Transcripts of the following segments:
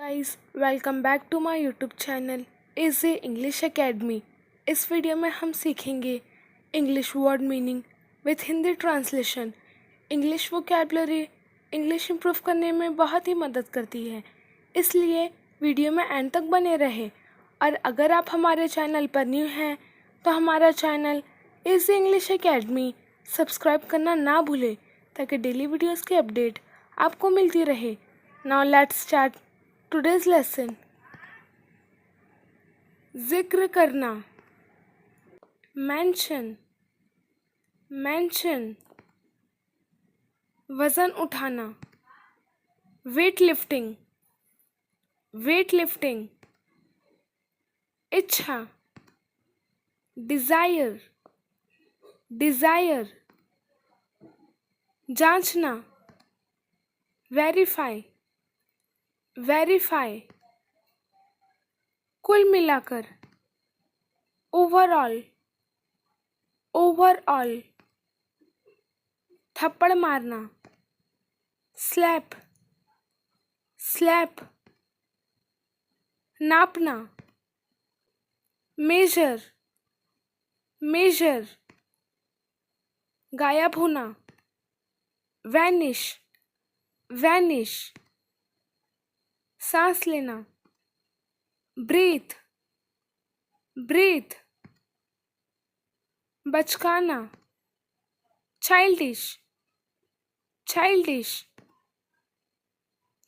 Guys, welcome back to my YouTube channel is English academy. इस वीडियो में हम सीखेंगे English word meaning with Hindi translation. English vocabulary English improve करने में बहुत ही मदद करती है, इसलिए वीडियो में एंड तक बने रहे। और अगर आप हमारे चैनल पर न्यू हैं तो हमारा channel is English academy subscribe करना ना भूलें ताकि डेली वीडियोस की अपडेट आपको मिलती रहे। Now let's start today's lesson. जिक्र करना, मेंशन, मेंशन। वजन उठाना, वेट लिफ्टिंग, वेट लिफ्टिंग। इच्छा, डिजायर, डिजायर। जांचना, वेरीफाई, वेरीफाई। कुल मिलाकर, ओवरऑल, ओवरऑल। थप्पड़ मारना, स्लैप, स्लैप। नापना, मेजर, मेजर। गायब होना, वैनिश, वैनिश। सांस लेना, ब्रीथ, ब्रीथ। बचकाना, चाइल्डिश, चाइल्डिश।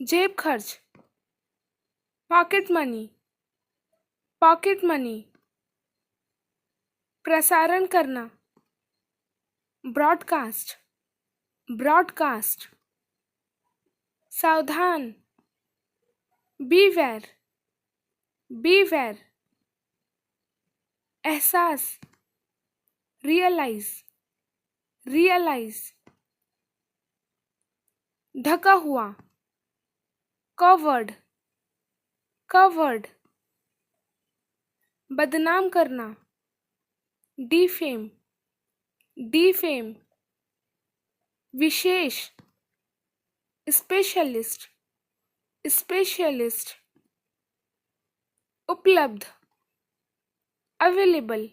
जेब खर्च, पॉकेट मनी, पॉकेट मनी। प्रसारण करना, ब्रॉडकास्ट, ब्रॉडकास्ट। सावधान, बीवेयर, बीवेयर। एहसास, रियलाइज, रियलाइज। ढका हुआ, कवर्ड, कवर्ड। बदनाम करना, डिफेम, डिफेम। विशेष, स्पेशलिस्ट, स्पेशलिस्ट। उपलब्ध, अवेलेबल,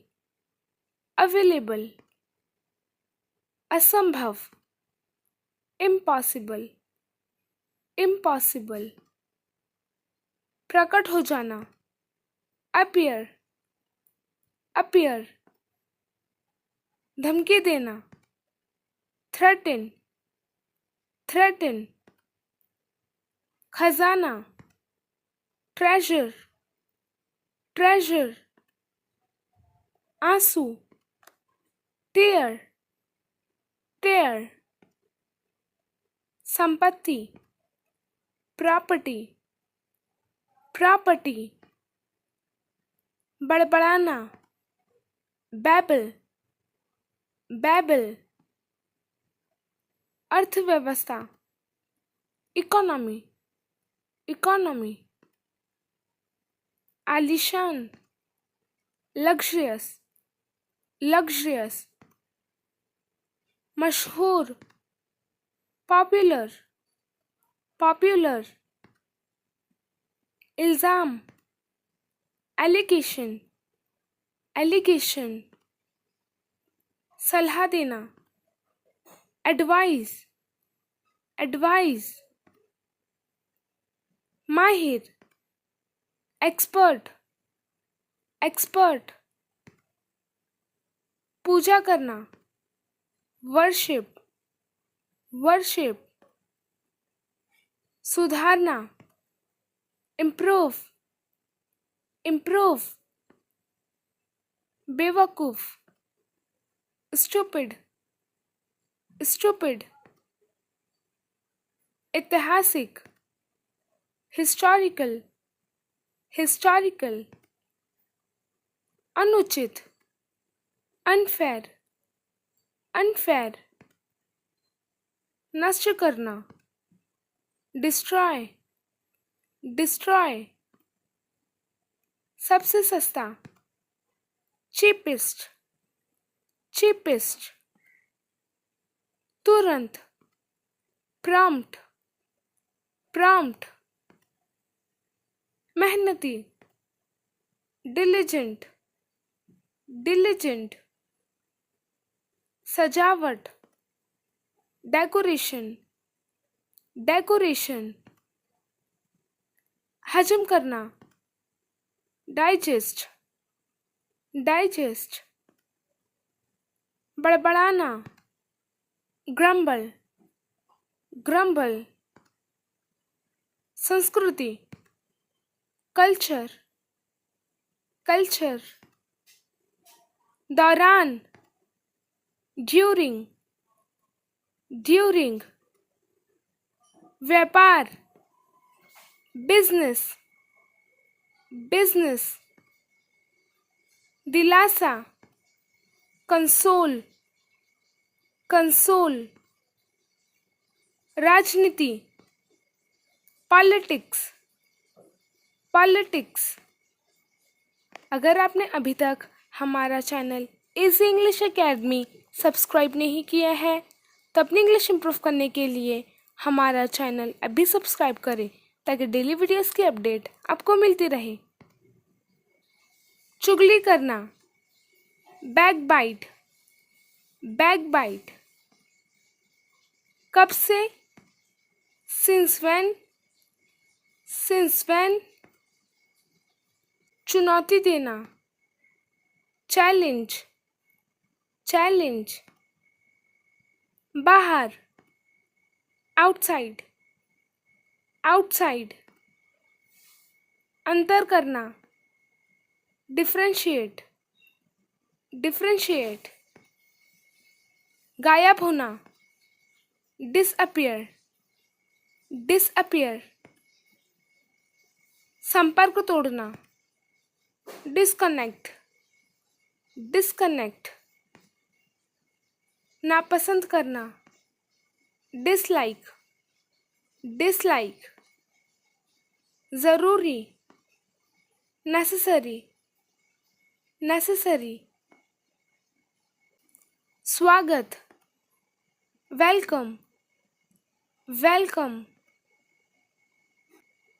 अवेलेबल। असंभव, इम्पॉसिबल, इम्पॉसिबल। प्रकट हो जाना, अपीयर, अपीयर। धमकी देना, थ्रेटन, थ्रेटन। खजाना, ट्रेजर, ट्रेजर। आंसू, टेयर, टेयर। संपत्ति, प्रॉपर्टी, प्रॉपर्टी। बड़बड़ाना, बैबल, बैबल। अर्थव्यवस्था, इकोनॉमी, इकोनॉमी। आलीशान, लग्जरियस, लग्जरियस। मशहूर, पॉपुलर, पॉपुलर। इल्ज़ाम, एलिगेशन, एलिगेशन। सलाह देना, एडवाइस, एडवाइस। माहिर, एक्सपर्ट, एक्सपर्ट। पूजा करना, वर्शिप, वर्शिप। सुधारना, इम्प्रूव, इम्प्रूव। बेवकूफ, स्टूपिड, स्टूपिड। ऐतिहासिक, हिस्टोरिकल, हिस्टोरिकल। अनुचित, अनफेयर, अनफेयर। नष्ट करना, डिस्ट्रॉय, डिस्ट्रॉय। सबसे सस्ता, चीपेस्ट, चीपेस्ट। तुरंत, प्रॉम्प्ट, प्रॉम्प्ट। मेहनती, diligent, diligent, सजावट, डेकोरेशन, डेकोरेशन, हजम करना, डाइजेस्ट, डाइजेस्ट, बड़बड़ाना, ग्रम्बल, ग्रम्बल, संस्कृति, कल्चर, कल्चर, दौरान, ड्यूरिंग, ड्यूरिंग, व्यापार, बिजनेस, बिजनेस, दिलासा, कंसोल, कंसोल, राजनीति, पॉलिटिक्स, पॉलिटिक्स। अगर आपने अभी तक हमारा channel easy English academy subscribe नहीं किया है तो अपनी इंग्लिश इम्प्रूव करने के लिए हमारा चैनल अभी सब्सक्राइब करें ताकि डेली वीडियोस की अपडेट आपको मिलती रहे। चुगली करना, बैक बाइट, बैक बाइट, कब से, सिंस व्हेन, सिंस व्हेन, चुनौती देना, चैलेंज, चैलेंज, बाहर, आउटसाइड, आउटसाइड, अंतर करना, डिफरेंशिएट, डिफरेंशिएट, गायब होना, डिसअपियर, डिसअपियर, संपर्क तोड़ना, डिस्कनेक्ट, डिस्कनेक्ट, नापसंद करना, डिसलाइक, डिसलाइक, ज़रूरी, नेसेसरी, नेसेसरी, स्वागत, वेलकम, वेलकम,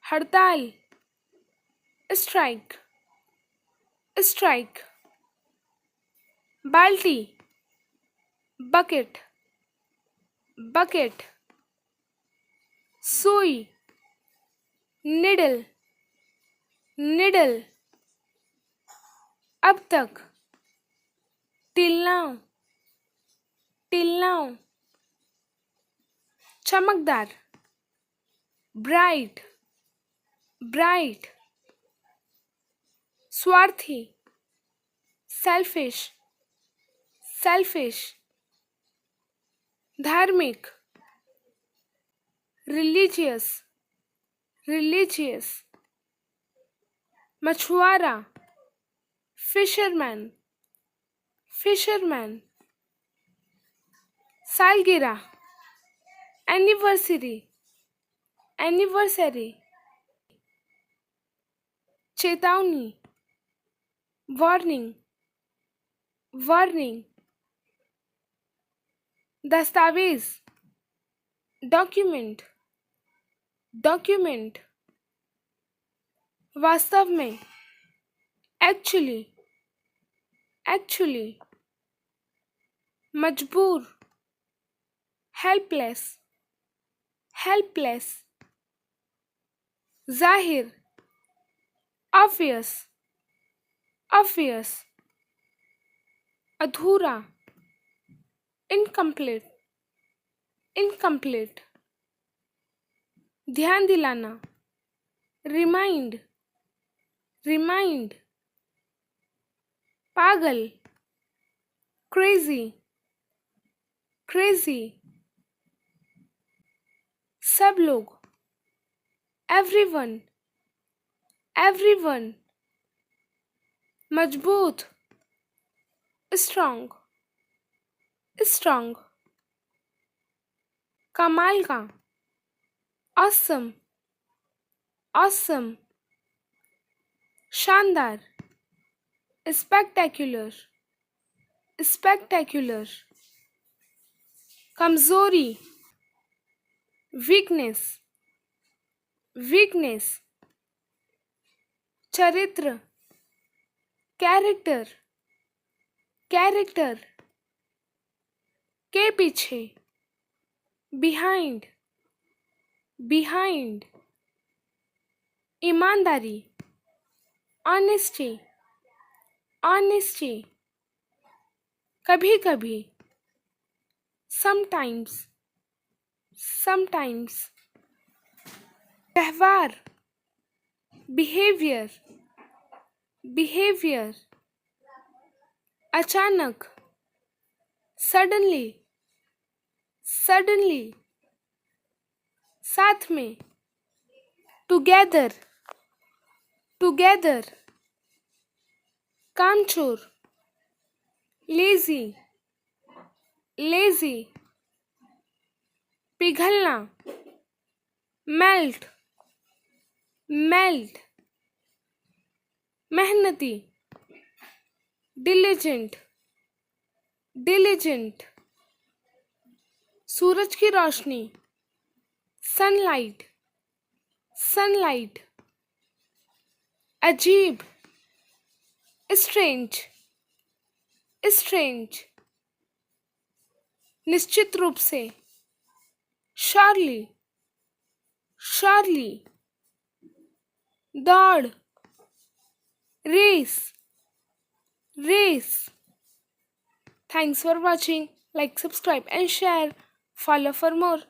हड़ताल, स्ट्राइक, स्ट्राइक, बाल्टी, बकेट, बकेट, सुई, निडल, निडल, अब तक, टिल नाउ, टिल नाउ, चमकदार, ब्राइट, ब्राइट, स्वार्थी, सेल्फिश, सेल्फिश, धार्मिक, रिलीजियस, रिलीजियस, मछुआरा, फिशरमैन, फिशरमैन, सालगिरह, एनिवर्सरी, एनिवर्सरी, चेतावनी, वार्निंग, वार्निंग, दस्तावेज, डॉक्यूमेंट, डॉक्यूमेंट, वास्तव में, एक्चुअली, एक्चुअली, मजबूर, हेल्पलेस, हेल्पलेस, जाहिर, ऑब्वियस, ऑब्वियस, अधूरा, इनकम्प्लीट, इनकम्प्लीट, ध्यान दिलाना, रिमाइंड, रिमाइंड, पागल, क्रेजी, क्रेजी, सब लोग, एवरीवन, एवरीवन, मजबूत, स्ट्रॉन्ग, स्ट्रॉन्ग, कमाल का, ऑसम, ऑसम, शानदार, स्पेक्टेक्युलर, स्पेक्टेक्युलर, कमजोरी, वीकनेस, वीकनेस, चरित्र, कैरेक्टर, कैरेक्टर, के पीछे, बिहाइंड, बिहाइंड, ईमानदारी, ऑनेस्टी, ऑनेस्टी, कभी कभी, समटाइम्स, समटाइम्स, व्यवहार, बिहेवियर, बिहेवियर, अचानक, सडनली, सडनली, साथ में, टुगेदर, टुगेदर, कामचोर, लेजी, लेजी, पिघलना, मेल्ट, मेल्ट, मेहनती, डिलिजेंट, डिलिजेंट, सूरज की रोशनी, सनलाइट, सनलाइट, अजीब, स्ट्रेंज, स्ट्रेंज, निश्चित रूप से, श्योरली, श्योरली, दौड़, race, race. Thanks for watching. Like, subscribe and share. Follow for more.